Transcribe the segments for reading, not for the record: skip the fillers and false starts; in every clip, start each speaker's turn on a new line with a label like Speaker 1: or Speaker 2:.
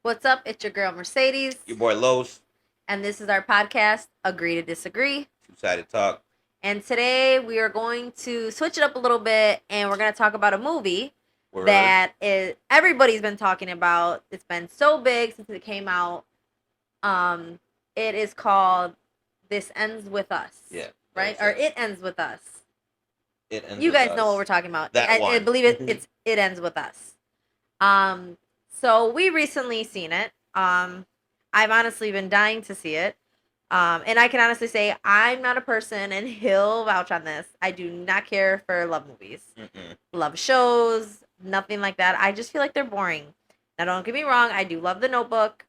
Speaker 1: What's up? It's your girl Mercedes,
Speaker 2: Your boy Los,
Speaker 1: and this is our podcast, Agree to Disagree.
Speaker 2: two-sided talk.
Speaker 1: And today we are going to switch it up a little bit, and we're going to talk about a movie
Speaker 2: Word.
Speaker 1: that is everybody's been talking about. It's been so big since it came out. Um, it is called "This Ends with Us."
Speaker 2: Yeah.
Speaker 1: Right, or "It Ends with Us."
Speaker 2: It ends
Speaker 1: You
Speaker 2: with
Speaker 1: guys know what
Speaker 2: us.
Speaker 1: we're talking about.
Speaker 2: That
Speaker 1: I
Speaker 2: one.
Speaker 1: believe it ends with us. Um, so we recently seen it. I've honestly been dying to see it. And I can honestly say I'm not a person, and he'll vouch on this. I do not care for love movies,
Speaker 2: Mm-mm.
Speaker 1: love shows, nothing like that. I just feel like they're boring. Now, don't get me wrong. I do love The Notebook.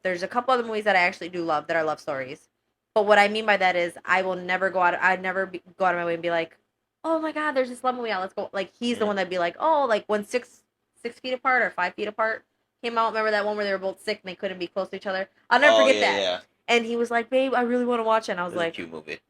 Speaker 1: There's a couple other movies that I actually do love that are love stories. But what I mean by that is I will never go out. I'd never go out of my way and be like, oh my god, there's this love movie out. Let's go. Like he's the
Speaker 2: Yeah.
Speaker 1: one that'd be like, oh, like when 6 feet apart or 5 feet apart came out. Remember that one where they were both sick and they couldn't be close to each other? I'll never
Speaker 2: Oh
Speaker 1: forget
Speaker 2: yeah,
Speaker 1: that.
Speaker 2: yeah.
Speaker 1: And he was like, babe, I really want to watch it. And I was
Speaker 2: It's a
Speaker 1: like,
Speaker 2: cute movie.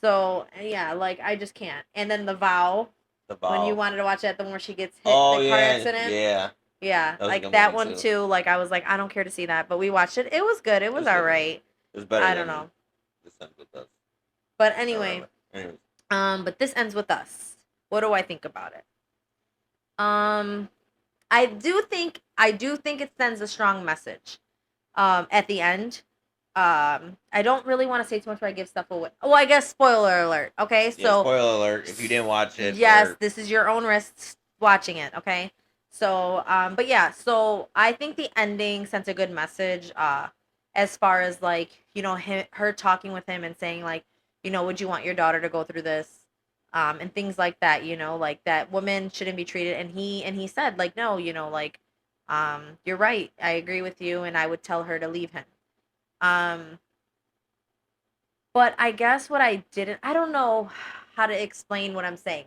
Speaker 1: so yeah, like I just can't. And then The Vow,
Speaker 2: The
Speaker 1: when you
Speaker 2: Vow.
Speaker 1: wanted to watch that, the one where she gets hit
Speaker 2: Oh
Speaker 1: the car
Speaker 2: yeah,
Speaker 1: accident.
Speaker 2: yeah.
Speaker 1: Yeah,
Speaker 2: That was a
Speaker 1: like
Speaker 2: good
Speaker 1: that
Speaker 2: movie
Speaker 1: one
Speaker 2: too.
Speaker 1: too. Like I was like, I don't care to see that, but we watched it. It was good. It
Speaker 2: It
Speaker 1: was
Speaker 2: was a
Speaker 1: all
Speaker 2: good movie.
Speaker 1: right.
Speaker 2: It was better
Speaker 1: I don't
Speaker 2: than
Speaker 1: know,
Speaker 2: This Ends with Us.
Speaker 1: but
Speaker 2: I
Speaker 1: anyway,
Speaker 2: remember. Anyways.
Speaker 1: but this ends with us. What do I think about it? Um, I do think it sends a strong message. At the end. I don't really want to say too much where I give stuff away. Well, I guess spoiler alert. Okay,
Speaker 2: Yeah.
Speaker 1: so
Speaker 2: Spoiler alert. If you didn't watch it,
Speaker 1: yes,
Speaker 2: or
Speaker 1: this is your own risk watching it. Okay, so but yeah, so I think the ending sends a good message. As far as like her talking with him and saying like, would you want your daughter to go through this? And things like that. Like that women shouldn't be treated. And he said like, no, like, you're right. I agree with you, and I would tell her to leave him. Um, but I guess what I don't know how to explain what I'm saying.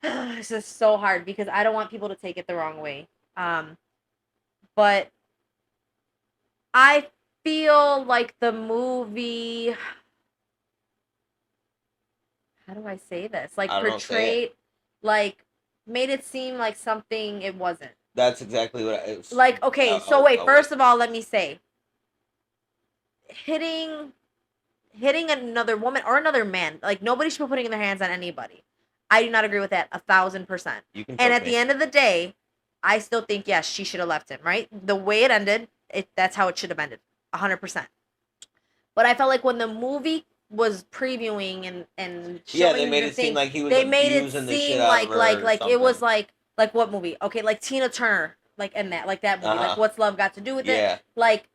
Speaker 1: It's just so hard because I don't want people to take it the wrong way. Um, but I feel like the movie, how do I say this? Like
Speaker 2: I don't know. Say it.
Speaker 1: portrayed, like made it seem like something it wasn't.
Speaker 2: That's exactly what I. It was,
Speaker 1: Like, okay, so wait,
Speaker 2: I'll wait.
Speaker 1: first of all, let me say, hitting hitting another woman or another man. Like nobody should be putting their hands on anybody. I do not agree with that 1,000%.
Speaker 2: You can
Speaker 1: And
Speaker 2: choke
Speaker 1: at the
Speaker 2: me.
Speaker 1: end of the day, I still think yes, she should have left him. Right, the way it ended, that's how it should have ended, 100%. But I felt like when the movie was previewing and
Speaker 2: Yeah, they
Speaker 1: showing
Speaker 2: made
Speaker 1: the
Speaker 2: it seem
Speaker 1: thing,
Speaker 2: like he was
Speaker 1: they made it
Speaker 2: abusing the shit
Speaker 1: seem
Speaker 2: out of
Speaker 1: like
Speaker 2: her or
Speaker 1: it was
Speaker 2: something.
Speaker 1: like what movie? Okay, like Tina Turner, like in that
Speaker 2: Uh
Speaker 1: movie, like
Speaker 2: huh.
Speaker 1: what's love got to do with it?
Speaker 2: Yeah.
Speaker 1: Like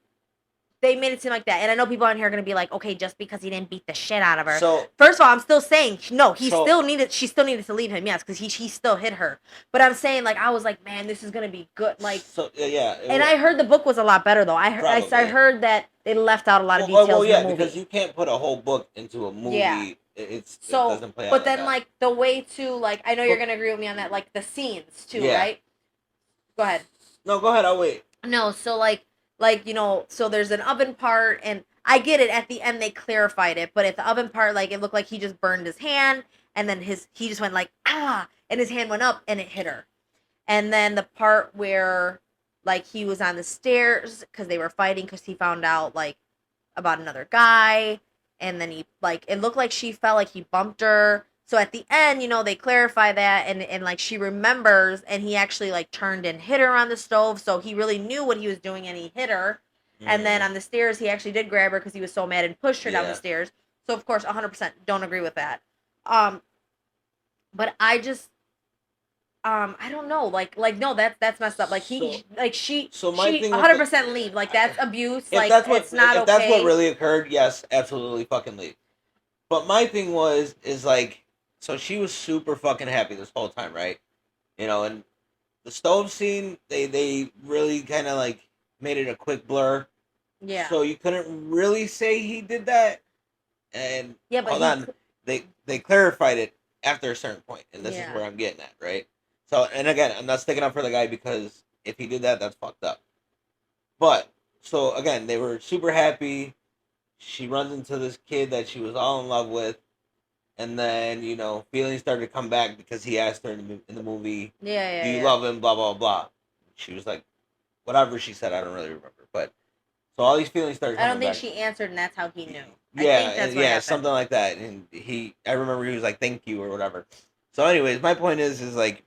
Speaker 1: they made it seem like that. And I know people on here are gonna be like, okay, just because he didn't beat the shit out of her.
Speaker 2: So
Speaker 1: First of all, I'm still saying no.
Speaker 2: so
Speaker 1: She still needed to leave him. Yes, because he still hit her. But I'm saying like I was like, man, this is gonna be good. Like,
Speaker 2: yeah.
Speaker 1: and I heard the book was a lot better though. I
Speaker 2: Probably.
Speaker 1: heard that they left out a lot of
Speaker 2: Well,
Speaker 1: details in the
Speaker 2: yeah, because
Speaker 1: movie.
Speaker 2: you can't put a whole book into a
Speaker 1: Yeah.
Speaker 2: movie. It
Speaker 1: So,
Speaker 2: doesn't play out
Speaker 1: but
Speaker 2: like
Speaker 1: then
Speaker 2: that.
Speaker 1: like the way to like, I know you're
Speaker 2: But
Speaker 1: gonna agree with me on that. Like the scenes too,
Speaker 2: yeah.
Speaker 1: right? Go ahead.
Speaker 2: No, go ahead. I'll wait.
Speaker 1: No, so like so there's an oven part, and I get it. At the end, they clarified it, but at the oven part, like it looked like he just burned his hand, and then he just went like and his hand went up and it hit her. And then the part where like he was on the stairs because they were fighting because he found out like about another guy, and then he like it looked like she felt like he bumped her. So at the end, they clarify that, and like she remembers, and he actually like turned and hit her on the stove, so he really knew what he was doing, and he hit her. And then
Speaker 2: Mm,
Speaker 1: on the stairs, he actually did grab her because he was so mad and pushed her down the
Speaker 2: yeah.
Speaker 1: stairs. So of course, 100% don't agree with that. Um, but I just I don't know, like no, that's messed up. Like
Speaker 2: So my
Speaker 1: she
Speaker 2: thing with the
Speaker 1: 100% leave. Like that's abuse.
Speaker 2: if
Speaker 1: Like
Speaker 2: that's what
Speaker 1: it's not okay.
Speaker 2: really occurred, yes, absolutely fucking leave. But my thing is like, so she was super fucking happy this whole time, right? And the stove scene, they really kind of like made it a quick blur,
Speaker 1: Yeah.
Speaker 2: so you couldn't really say he did that. And
Speaker 1: Yeah, but
Speaker 2: hold on, they clarified it after a certain point, and this is
Speaker 1: yeah.
Speaker 2: where I'm getting at, right? So, and again, I'm not sticking up for the guy because if he did that, that's fucked up. But so again, they were super happy. She runs into this kid that she was all in love with, and then feelings started to come back because he asked her in the movie,
Speaker 1: Yeah,
Speaker 2: "Do
Speaker 1: yeah,
Speaker 2: you
Speaker 1: yeah.
Speaker 2: love him?" Blah blah blah. she was like, whatever she said, I don't really remember. But so all these feelings started
Speaker 1: I don't
Speaker 2: coming
Speaker 1: think
Speaker 2: back.
Speaker 1: she answered, and that's how he knew. I
Speaker 2: Yeah,
Speaker 1: think that's what
Speaker 2: yeah,
Speaker 1: happened.
Speaker 2: something like that. And I remember he was like, "Thank you" or whatever. So, anyways, my point is like,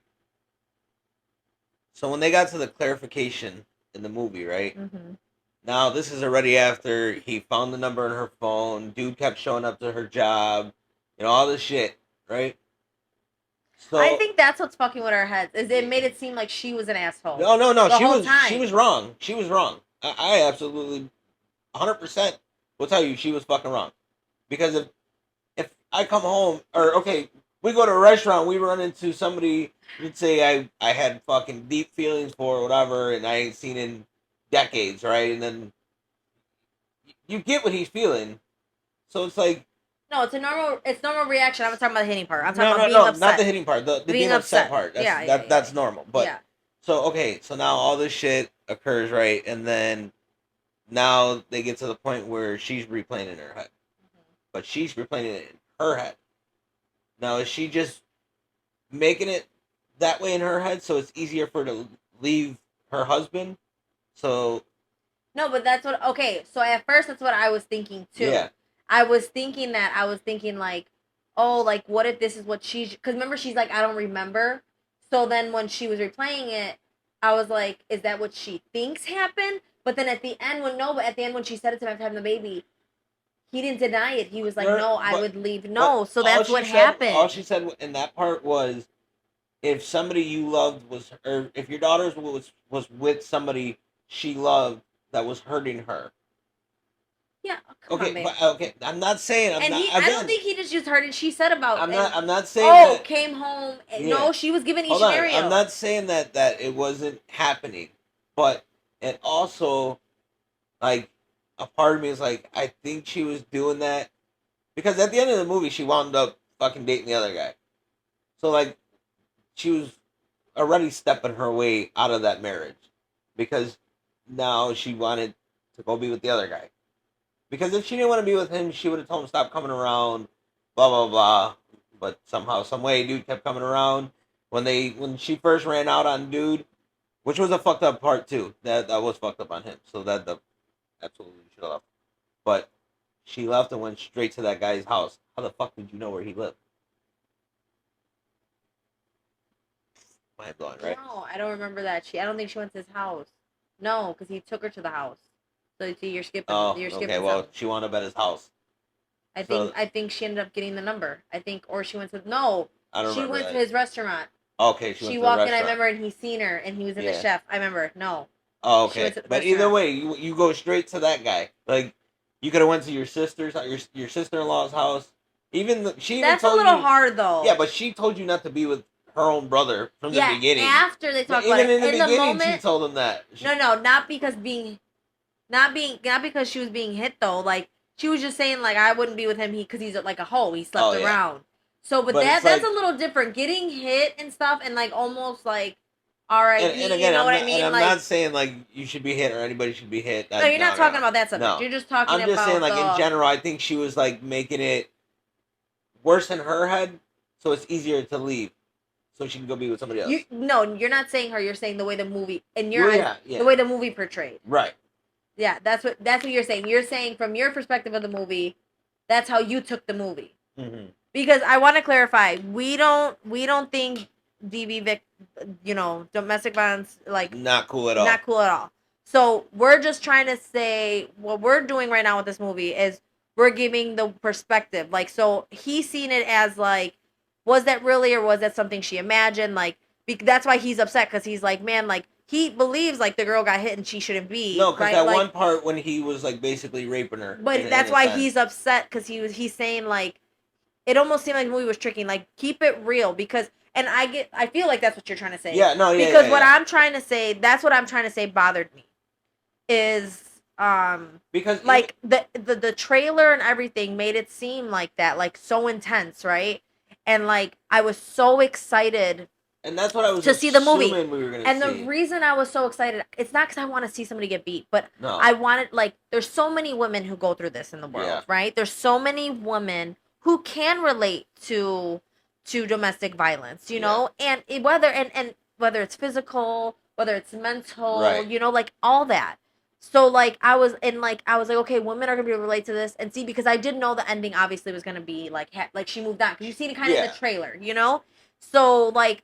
Speaker 2: so when they got to the clarification in the movie, right?
Speaker 1: Mm-hmm.
Speaker 2: Now this is already after he found the number in her phone. Dude kept showing up to her job, all this shit, right?
Speaker 1: I
Speaker 2: So
Speaker 1: think that's what's fucking with our heads. Is it made it seem like she was an asshole
Speaker 2: no,
Speaker 1: the
Speaker 2: she
Speaker 1: whole
Speaker 2: was
Speaker 1: time.
Speaker 2: wrong. She was wrong. I absolutely 100% will tell you she was fucking wrong. Because if I come home or okay, we go to a restaurant, we run into somebody. Let's say I had fucking deep feelings for or whatever, and I ain't seen in decades, right? And then you get what he's feeling, so it's like
Speaker 1: No, it's normal reaction. I'm not talking about the hitting part. I'm talking
Speaker 2: no,
Speaker 1: about
Speaker 2: no,
Speaker 1: being
Speaker 2: no, not the
Speaker 1: upset.
Speaker 2: hitting part, the
Speaker 1: Being
Speaker 2: being upset
Speaker 1: upset.
Speaker 2: part.
Speaker 1: Yeah, yeah, yeah,
Speaker 2: That's normal. But
Speaker 1: yeah.
Speaker 2: so okay, so now all this shit occurs, right? And then now they get to the point where she's replaying it in her head, but she's replaying it in her head. Now is she just making it that way in her head so it's easier for her to leave her husband? So
Speaker 1: No, but that's what. Okay, so at first that's what I was thinking too.
Speaker 2: yeah,
Speaker 1: I was thinking like, oh, like what if this is what she's? Because remember, she's like, I don't remember. So then when she was replaying it, I was like, is that what she thinks happened? But then at the end, but at the end when she said it to him after having the baby, he didn't deny it. He was like,
Speaker 2: no,
Speaker 1: no, I would leave.
Speaker 2: but
Speaker 1: No, so that's what
Speaker 2: all
Speaker 1: happened.
Speaker 2: she said in that part was if somebody you loved was, or if your daughter was with somebody she loved that was hurting her.
Speaker 1: Yeah, come on,
Speaker 2: Okay,
Speaker 1: babe.
Speaker 2: but okay, I'm not saying I'm
Speaker 1: And
Speaker 2: not
Speaker 1: I don't
Speaker 2: again.
Speaker 1: think he just used her. And she said about and
Speaker 2: I'm not saying
Speaker 1: oh,
Speaker 2: that.
Speaker 1: came home.
Speaker 2: Yeah,
Speaker 1: No, she was given each
Speaker 2: hold on. I'm
Speaker 1: scenario.
Speaker 2: not saying that it wasn't happening, but it also like a part of me is like I think she was doing that because at the end of the movie she wound up fucking dating the other guy. So like she was already stepping her way out of that marriage because now she wanted to go be with the other guy. Because if she didn't want to be with him, she would have told him stop coming around, blah blah blah. But somehow, some way, dude kept coming around. When she first ran out on dude, which was a fucked up part too. That was fucked up on him. So that the absolutely should have left. But she left and went straight to that guy's house. How the fuck did you know where he lived? Mind blowing, right?
Speaker 1: No, I don't remember that. I don't think she went to his house. No, because he took her to the house. So you see,
Speaker 2: Oh,
Speaker 1: you're
Speaker 2: okay.
Speaker 1: skipping
Speaker 2: Well,
Speaker 1: some.
Speaker 2: she wound up at his house. So
Speaker 1: I think she ended up getting the number. I think, or she went to no,
Speaker 2: I don't
Speaker 1: she
Speaker 2: remember
Speaker 1: went to
Speaker 2: that.
Speaker 1: his restaurant.
Speaker 2: Okay, she went
Speaker 1: She
Speaker 2: to the
Speaker 1: walked in. I
Speaker 2: restaurant.
Speaker 1: remember, and he seen her, and he was in the
Speaker 2: Yeah.
Speaker 1: chef. I remember. No,
Speaker 2: Oh,
Speaker 1: she went
Speaker 2: okay.
Speaker 1: to the
Speaker 2: But either
Speaker 1: restaurant.
Speaker 2: way, you go straight to that guy. Like you could have went to your sister's, your sister in law's house. She even
Speaker 1: That's a
Speaker 2: told
Speaker 1: little
Speaker 2: you.
Speaker 1: hard though.
Speaker 2: Yeah, but she told you not to be with her own brother from the
Speaker 1: Yeah,
Speaker 2: beginning.
Speaker 1: after they talk about
Speaker 2: Even
Speaker 1: it
Speaker 2: in the
Speaker 1: in the
Speaker 2: beginning, she
Speaker 1: moment.
Speaker 2: told him that.
Speaker 1: No, not because she was being hit though. Like she was just saying like I wouldn't be with him because he's like a hoe. He slept
Speaker 2: Oh yeah,
Speaker 1: around. So, but
Speaker 2: but it's
Speaker 1: that's a
Speaker 2: like,
Speaker 1: little different. Getting hit and stuff and like almost like R.I.P.
Speaker 2: and
Speaker 1: You
Speaker 2: again,
Speaker 1: know what I
Speaker 2: and
Speaker 1: mean?
Speaker 2: I'm
Speaker 1: Like
Speaker 2: not saying like you should be hit or anybody should be hit.
Speaker 1: no, you're not talking
Speaker 2: No,
Speaker 1: about that subject.
Speaker 2: no.
Speaker 1: You're just talking
Speaker 2: I'm just saying
Speaker 1: about
Speaker 2: like in
Speaker 1: the
Speaker 2: general, I think she was like making it worse in her head, so it's easier to leave, so she can go be with somebody
Speaker 1: you.
Speaker 2: else.
Speaker 1: No, you're not saying her. You're saying the way the movie in your
Speaker 2: Well,
Speaker 1: eyes,
Speaker 2: yeah,
Speaker 1: the
Speaker 2: yeah,
Speaker 1: way the movie portrayed.
Speaker 2: right.
Speaker 1: Yeah, that's what you're saying. You're saying from your perspective of the movie, that's how you took the movie.
Speaker 2: Mm-hmm.
Speaker 1: Because I want to clarify, we don't think domestic violence like
Speaker 2: Not cool at all.
Speaker 1: not cool at all. So we're just trying to say what we're doing right now with this movie is we're giving the perspective. Like, so he's seen it as like, was that really or was that something she imagined? Like, that's why he's upset because he's like, man, like he believes like the girl got hit and she shouldn't be
Speaker 2: No, because
Speaker 1: right.
Speaker 2: that
Speaker 1: Like,
Speaker 2: one part when he was like basically raping her,
Speaker 1: but
Speaker 2: in
Speaker 1: that's
Speaker 2: a
Speaker 1: why
Speaker 2: sense.
Speaker 1: he's upset because he's saying like it almost seemed like the movie was tricking. Like, keep it real because, and I feel like that's what you're trying to say.
Speaker 2: Yeah, no, yeah,
Speaker 1: Because
Speaker 2: yeah,
Speaker 1: what
Speaker 2: yeah.
Speaker 1: I'm trying to say, that's what I'm trying to say bothered me, is
Speaker 2: Because
Speaker 1: like the trailer and everything made it seem like that, like so intense, right? And like I was so excited
Speaker 2: and that's what I was
Speaker 1: to see the movie.
Speaker 2: assuming we were gonna
Speaker 1: And the
Speaker 2: see.
Speaker 1: reason I was so excited, it's not because I want to see somebody get beat, but
Speaker 2: No,
Speaker 1: I wanted, like, there's so many women who go through this in the world,
Speaker 2: yeah,
Speaker 1: right? There's so many women who can relate to domestic violence, you
Speaker 2: yeah,
Speaker 1: know, and whether it's physical whether it's mental,
Speaker 2: Right.
Speaker 1: like all that. So like I was like, okay, women are gonna be able to relate to this and see, because I did know the ending obviously was gonna be like like she moved on, because you seen it kind of in the
Speaker 2: Yeah.
Speaker 1: trailer. So like,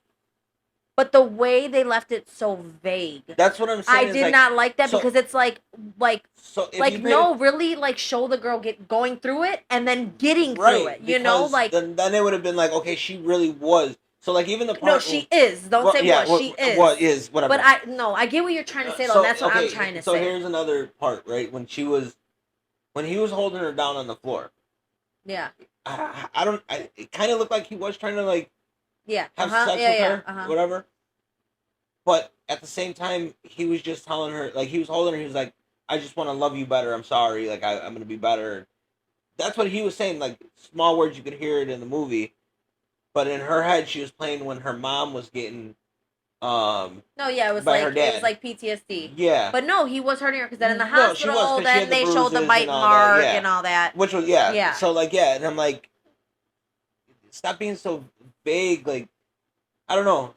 Speaker 1: but the way they left it so vague,
Speaker 2: That's what I'm
Speaker 1: I
Speaker 2: saying is
Speaker 1: did
Speaker 2: like
Speaker 1: not like that,
Speaker 2: so
Speaker 1: because it's like
Speaker 2: so if you
Speaker 1: like
Speaker 2: paid
Speaker 1: no, really, like show the girl going through it and then getting through
Speaker 2: right,
Speaker 1: it.
Speaker 2: because
Speaker 1: Like,
Speaker 2: then it would have been like, okay, she really was. So like even the
Speaker 1: no,
Speaker 2: part
Speaker 1: she is. Don't
Speaker 2: well,
Speaker 1: say
Speaker 2: yeah,
Speaker 1: was. She
Speaker 2: what
Speaker 1: is.
Speaker 2: is
Speaker 1: But
Speaker 2: whatever.
Speaker 1: I no, I get what you're trying to say though, and
Speaker 2: So
Speaker 1: that's what I'm
Speaker 2: okay,
Speaker 1: trying to
Speaker 2: so
Speaker 1: say.
Speaker 2: here's another part, right? When he was holding her down on the floor,
Speaker 1: Yeah.
Speaker 2: I don't. It kind of looked like he was trying to like
Speaker 1: Yeah. Uh
Speaker 2: have
Speaker 1: huh.
Speaker 2: sex
Speaker 1: Yeah.
Speaker 2: with
Speaker 1: Yeah.
Speaker 2: her,
Speaker 1: Uh huh.
Speaker 2: whatever. But at the same time, he was just telling her, like he was holding her. He was like, "I just want to love you better. I'm sorry. Like I'm gonna be better." That's what he was saying. Like small words, you could hear it in the movie, but in her head, she was playing when her mom was getting um
Speaker 1: No, yeah,
Speaker 2: by her
Speaker 1: it was
Speaker 2: dad.
Speaker 1: like PTSD.
Speaker 2: Yeah.
Speaker 1: But no, he was hurting her, because then in the
Speaker 2: No, she was
Speaker 1: hospital,
Speaker 2: because she
Speaker 1: then
Speaker 2: had the
Speaker 1: they showed the
Speaker 2: bruises and
Speaker 1: bite
Speaker 2: all that.
Speaker 1: mark
Speaker 2: Yeah,
Speaker 1: and all that.
Speaker 2: which was yeah.
Speaker 1: Yeah.
Speaker 2: So like yeah, and I'm like, stop being so vague. Like I don't know.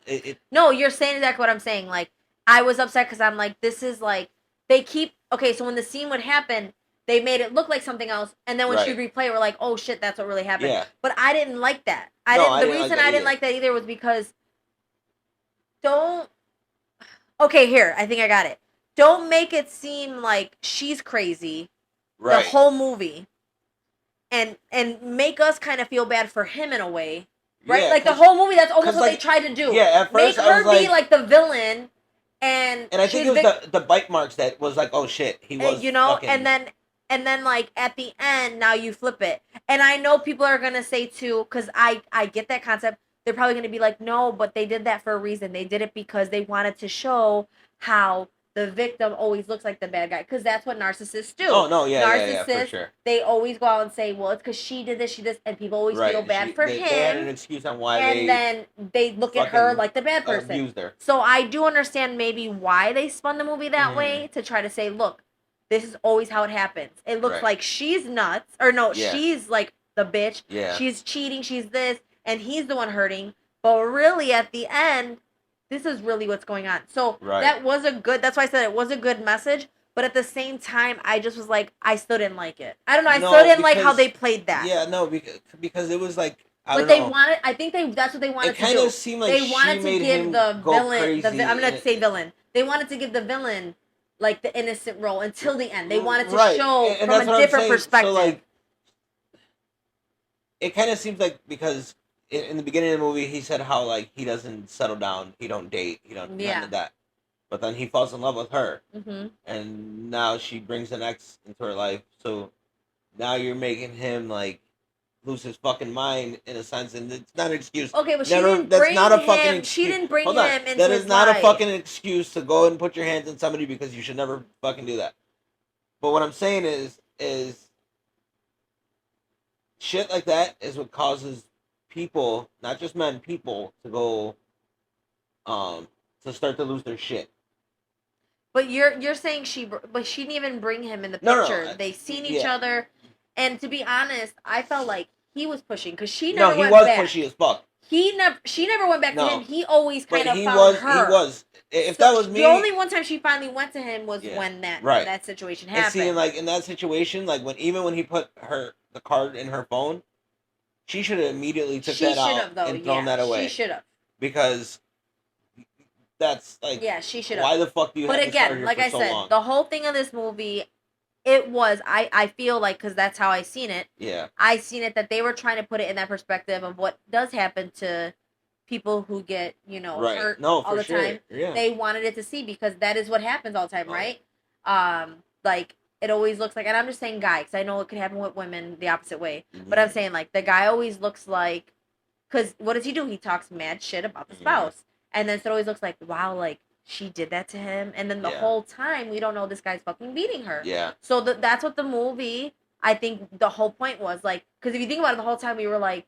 Speaker 1: No, you're saying exactly what I'm saying. Like, I was upset because I'm like, this is like, they keep, okay, so when the scene would happen, they made it look like something else, and then when she
Speaker 2: right.
Speaker 1: replay it, we're like, oh shit, that's what really happened.
Speaker 2: Yeah.
Speaker 1: But I didn't like that.
Speaker 2: No, I
Speaker 1: The
Speaker 2: didn't like
Speaker 1: reason
Speaker 2: that
Speaker 1: I didn't
Speaker 2: either.
Speaker 1: like that either was because, don't, okay, here, I think I got it. Don't make it seem like she's crazy the
Speaker 2: Right.
Speaker 1: whole movie, and make us kind of feel bad for him in a way, right?
Speaker 2: Yeah,
Speaker 1: Like the whole movie, that's almost
Speaker 2: cause
Speaker 1: what they
Speaker 2: like
Speaker 1: tried to do.
Speaker 2: yeah, at
Speaker 1: Make
Speaker 2: first I was
Speaker 1: her be
Speaker 2: like,
Speaker 1: like the villain, and
Speaker 2: and I think
Speaker 1: she's
Speaker 2: it was the bite marks that was like, oh shit, he was
Speaker 1: and
Speaker 2: fucking
Speaker 1: then like at the end, now you flip it. And I know people are gonna say too, because I get that concept. They're probably gonna be like, no, but they did that for a reason. They did it because they wanted to show how the victim always looks like the bad guy, because that's what narcissists do.
Speaker 2: oh no, yeah, for
Speaker 1: Narcissists,
Speaker 2: sure.
Speaker 1: they always go out and say, well, it's because she did this, she did this, and people always feel
Speaker 2: Right.
Speaker 1: bad for
Speaker 2: They had an
Speaker 1: him,
Speaker 2: excuse on why
Speaker 1: and
Speaker 2: they
Speaker 1: then they look at her
Speaker 2: fucking
Speaker 1: like the bad person.
Speaker 2: abused her.
Speaker 1: So I do understand maybe why they spun the movie that
Speaker 2: Mm-hmm.
Speaker 1: way, to try to say, look, this is always how it happens. It looks
Speaker 2: Right.
Speaker 1: like she's nuts, or no,
Speaker 2: Yeah.
Speaker 1: she's like the bitch.
Speaker 2: Yeah.
Speaker 1: She's cheating, she's this, and he's the one hurting. But really, at the end, this is really what's going on. So
Speaker 2: Right.
Speaker 1: that was a good. That's why I said it was a good message. But at the same time, I just was like, I still didn't like it. I don't know. I
Speaker 2: No,
Speaker 1: still didn't like how
Speaker 2: because
Speaker 1: they played that.
Speaker 2: yeah, no, because it was like I
Speaker 1: But
Speaker 2: don't
Speaker 1: they
Speaker 2: know.
Speaker 1: wanted. I think that's what they wanted
Speaker 2: It
Speaker 1: to
Speaker 2: kind
Speaker 1: do.
Speaker 2: of seemed like
Speaker 1: They
Speaker 2: she
Speaker 1: wanted to
Speaker 2: made
Speaker 1: give
Speaker 2: him
Speaker 1: the
Speaker 2: go
Speaker 1: villain.
Speaker 2: crazy.
Speaker 1: I'm gonna say villain. They wanted to give the villain like the innocent role until the end. They wanted to
Speaker 2: right,
Speaker 1: show
Speaker 2: and
Speaker 1: from
Speaker 2: that's
Speaker 1: a
Speaker 2: what I'm
Speaker 1: different
Speaker 2: saying.
Speaker 1: perspective.
Speaker 2: So like, it kind of seems like because in the beginning of the movie he said how like he doesn't settle down, he don't date, he don't none
Speaker 1: Yeah.
Speaker 2: of that. But then he falls in love with her,
Speaker 1: Mm-hmm.
Speaker 2: and now she brings an ex into her life. So now you're making him like lose his fucking mind in a sense, and it's not an excuse.
Speaker 1: Okay, but she
Speaker 2: Never,
Speaker 1: didn't
Speaker 2: that's
Speaker 1: bring
Speaker 2: not a fucking
Speaker 1: him. She
Speaker 2: excuse.
Speaker 1: didn't bring
Speaker 2: Hold on,
Speaker 1: him into
Speaker 2: that
Speaker 1: his
Speaker 2: is not a
Speaker 1: life.
Speaker 2: fucking excuse to go and put your hands on somebody because you should never fucking do that. But what I'm saying is shit like that is what causes people, not just men, people to go, um, to start to lose their shit.
Speaker 1: But you're saying but she didn't even bring him in the
Speaker 2: No,
Speaker 1: picture. They seen each
Speaker 2: yeah.
Speaker 1: other, and to be honest, I felt like he was pushing, because she
Speaker 2: No,
Speaker 1: never
Speaker 2: he
Speaker 1: went
Speaker 2: was
Speaker 1: back.
Speaker 2: pushy as fuck.
Speaker 1: She never went back to him.
Speaker 2: No,
Speaker 1: He always
Speaker 2: but
Speaker 1: kind of
Speaker 2: he
Speaker 1: found
Speaker 2: he
Speaker 1: her.
Speaker 2: was. If
Speaker 1: So
Speaker 2: that was me,
Speaker 1: the only one time she finally went to him was
Speaker 2: yeah,
Speaker 1: when
Speaker 2: right.
Speaker 1: that situation
Speaker 2: And see,
Speaker 1: happened.
Speaker 2: like in that situation, like when he put the card in her phone, she should have immediately took
Speaker 1: She
Speaker 2: that
Speaker 1: should
Speaker 2: out
Speaker 1: have though.
Speaker 2: and thrown
Speaker 1: Yeah,
Speaker 2: that away.
Speaker 1: she should have.
Speaker 2: Because that's like,
Speaker 1: Yeah, she should have.
Speaker 2: why the fuck do you
Speaker 1: But
Speaker 2: have this card
Speaker 1: again,
Speaker 2: here
Speaker 1: like
Speaker 2: for
Speaker 1: I
Speaker 2: so
Speaker 1: said,
Speaker 2: long?
Speaker 1: the whole thing of this movie, it was I feel like, because that's how I seen it.
Speaker 2: Yeah.
Speaker 1: I seen it that they were trying to put it in that perspective of what does happen to people who get
Speaker 2: Right.
Speaker 1: hurt
Speaker 2: No,
Speaker 1: all
Speaker 2: for
Speaker 1: the
Speaker 2: sure.
Speaker 1: time.
Speaker 2: Yeah.
Speaker 1: They wanted it to see, because that is what happens all the time,
Speaker 2: Oh.
Speaker 1: right? Like it always looks like, and I'm just saying guy, because I know it could happen with women the opposite way.
Speaker 2: Mhm.
Speaker 1: But I'm saying like the guy always looks like, because what does he do? He talks mad shit about the
Speaker 2: Mhm.
Speaker 1: spouse, and then so it always looks like, wow, like she did that to him, and then the
Speaker 2: Yeah.
Speaker 1: whole time we don't know this guy's fucking beating her.
Speaker 2: Yeah.
Speaker 1: So that's what the movie, I think the whole point was, like, because if you think about it, the whole time we were like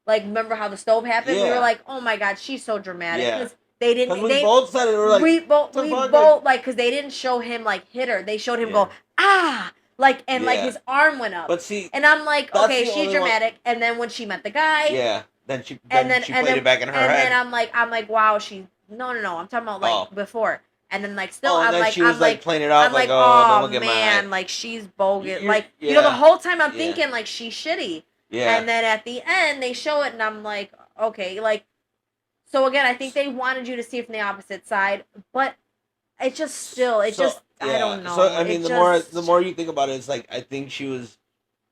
Speaker 1: remember how the stove happened? We were
Speaker 2: Yeah.
Speaker 1: like, oh my god, she's so dramatic,
Speaker 2: Yeah.
Speaker 1: because they didn't.
Speaker 2: Because we both said it. We were like,
Speaker 1: we both
Speaker 2: "The
Speaker 1: we
Speaker 2: fuck?"
Speaker 1: both like, because they didn't show him like hit her. They showed him
Speaker 2: Yeah.
Speaker 1: go ah, like, and like
Speaker 2: Yeah.
Speaker 1: his arm went up.
Speaker 2: But see,
Speaker 1: And I'm like,
Speaker 2: that's
Speaker 1: okay,
Speaker 2: the
Speaker 1: she's
Speaker 2: only one-
Speaker 1: dramatic. And then when she met the guy,
Speaker 2: yeah, then she
Speaker 1: and
Speaker 2: played it back in her
Speaker 1: and
Speaker 2: head.
Speaker 1: then I'm like, wow, No. I'm talking about
Speaker 2: Oh.
Speaker 1: like before. And then like still
Speaker 2: Oh, and
Speaker 1: I'm
Speaker 2: then
Speaker 1: like
Speaker 2: she was like playing it off
Speaker 1: I'm
Speaker 2: like,
Speaker 1: like,
Speaker 2: oh, no
Speaker 1: oh
Speaker 2: one get my.
Speaker 1: man, like she's bogus.
Speaker 2: You're,
Speaker 1: Like, you know, the
Speaker 2: yeah,
Speaker 1: whole time I'm
Speaker 2: yeah,
Speaker 1: thinking like she's shitty.
Speaker 2: yeah.
Speaker 1: And then at the end they show it and I'm like, okay, like so again, I think they wanted you to see it from the opposite side, but it just still it
Speaker 2: So
Speaker 1: just I
Speaker 2: yeah,
Speaker 1: don't
Speaker 2: so
Speaker 1: know.
Speaker 2: I mean,
Speaker 1: It
Speaker 2: the
Speaker 1: just
Speaker 2: more you think about it, it's like I think she was.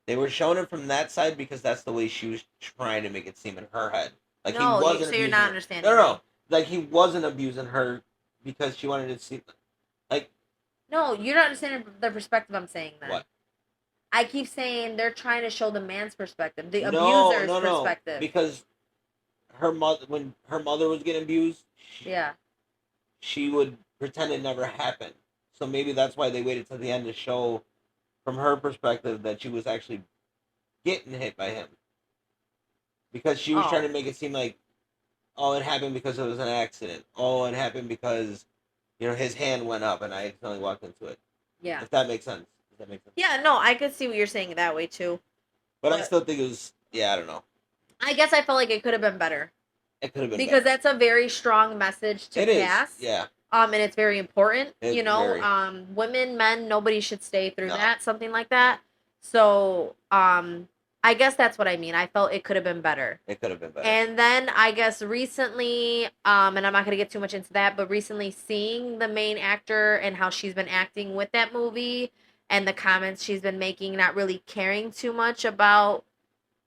Speaker 2: They were showing it from that side because that's the way she was trying to make it seem in her head. Like he
Speaker 1: no,
Speaker 2: wasn't
Speaker 1: so you're
Speaker 2: abusing
Speaker 1: not
Speaker 2: her. No,
Speaker 1: understanding
Speaker 2: no, no.
Speaker 1: me.
Speaker 2: Like he wasn't abusing her because she wanted to see. Like
Speaker 1: No, you're not understanding the perspective I'm saying then.
Speaker 2: what?
Speaker 1: I keep saying they're trying to show the man's perspective, the
Speaker 2: No,
Speaker 1: abuser's
Speaker 2: no, no.
Speaker 1: perspective.
Speaker 2: Because her mother, when her mother was getting abused,
Speaker 1: Yeah.
Speaker 2: she would pretend it never happened. So maybe that's why they waited till the end to show, from her perspective, that she was actually getting hit by him. Because she was trying
Speaker 1: Oh.
Speaker 2: to make it seem like, oh, it happened because it was an accident. Oh, it happened because, his hand went up and I accidentally walked into it.
Speaker 1: Yeah.
Speaker 2: If that makes sense. Does that make sense?
Speaker 1: Yeah, no, I could see what you're saying that way too.
Speaker 2: But I
Speaker 1: But
Speaker 2: still think it was, yeah, I don't know.
Speaker 1: I guess I felt like it could have been better.
Speaker 2: It could have been
Speaker 1: Because
Speaker 2: better.
Speaker 1: that's a very strong message to
Speaker 2: It is,
Speaker 1: pass.
Speaker 2: yeah.
Speaker 1: And it's very important,
Speaker 2: It very.
Speaker 1: women, men, nobody should stay through
Speaker 2: No,
Speaker 1: that, something like that. So, I guess that's what I mean. I felt it could have been better.
Speaker 2: it could have been better.
Speaker 1: And then I guess recently, and I'm not gonna get too much into that, but recently seeing the main actor and how she's been acting with that movie and the comments she's been making, not really caring too much about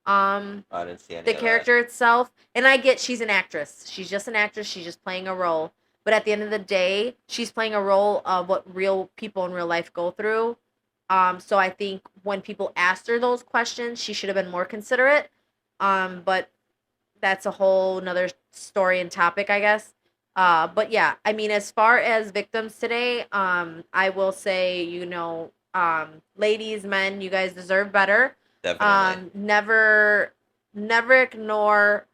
Speaker 2: I didn't see any
Speaker 1: the
Speaker 2: of that.
Speaker 1: character itself. And I get she's an actress. She's just an actress. She's just playing a role. But at the end of the day, she's playing a role of what real people in real life go through. So I think when people asked her those questions, she should have been more considerate. But that's a whole another story and topic, I guess. But yeah, I mean, as far as victims today, I will say, ladies, men, you guys deserve better.
Speaker 2: Definitely.
Speaker 1: Never ignore,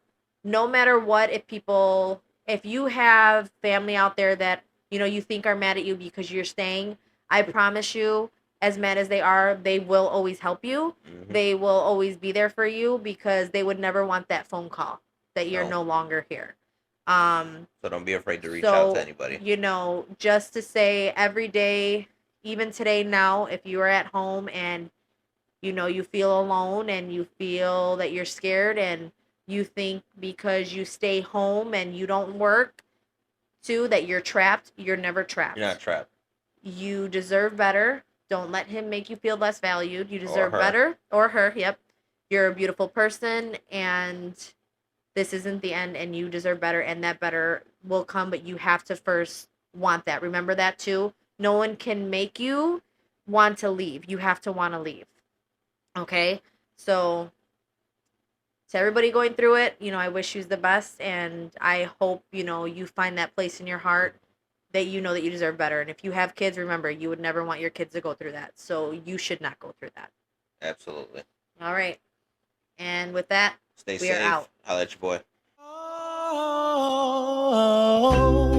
Speaker 1: no matter what, if you have family out there that, you think are mad at you because you're staying, I promise you, as mad as they are, they will always help you.
Speaker 2: Hmm.
Speaker 1: They will always be there for you because they would never want that phone call that you're
Speaker 2: No.
Speaker 1: no longer here. Um,
Speaker 2: So don't be afraid to reach out to
Speaker 1: so,
Speaker 2: anybody.
Speaker 1: just to say every day, even today now, if you are at home and you feel alone and you feel that you're scared and you think because you stay home and you don't work too that you're trapped, you're never
Speaker 2: You're
Speaker 1: trapped.
Speaker 2: not trapped.
Speaker 1: You deserve better. Don't let him make you feel less valued. You
Speaker 2: Or
Speaker 1: deserve
Speaker 2: her.
Speaker 1: better. Or her, yep. You're a beautiful person and this isn't the end and you deserve better and that better will come, but you have to first want that. Remember that too. No one can make you want to leave. You have to want to leave. Okay? So to everybody going through it, I wish you the best and I hope, you find that place in your heart that you know that you deserve better. And if you have kids, remember, you would never want your kids to go through that. So you should not go through that.
Speaker 2: Absolutely.
Speaker 1: All right. And with that,
Speaker 2: Stay
Speaker 1: we are
Speaker 2: safe.
Speaker 1: out.
Speaker 2: I'll let your boy.
Speaker 3: Oh.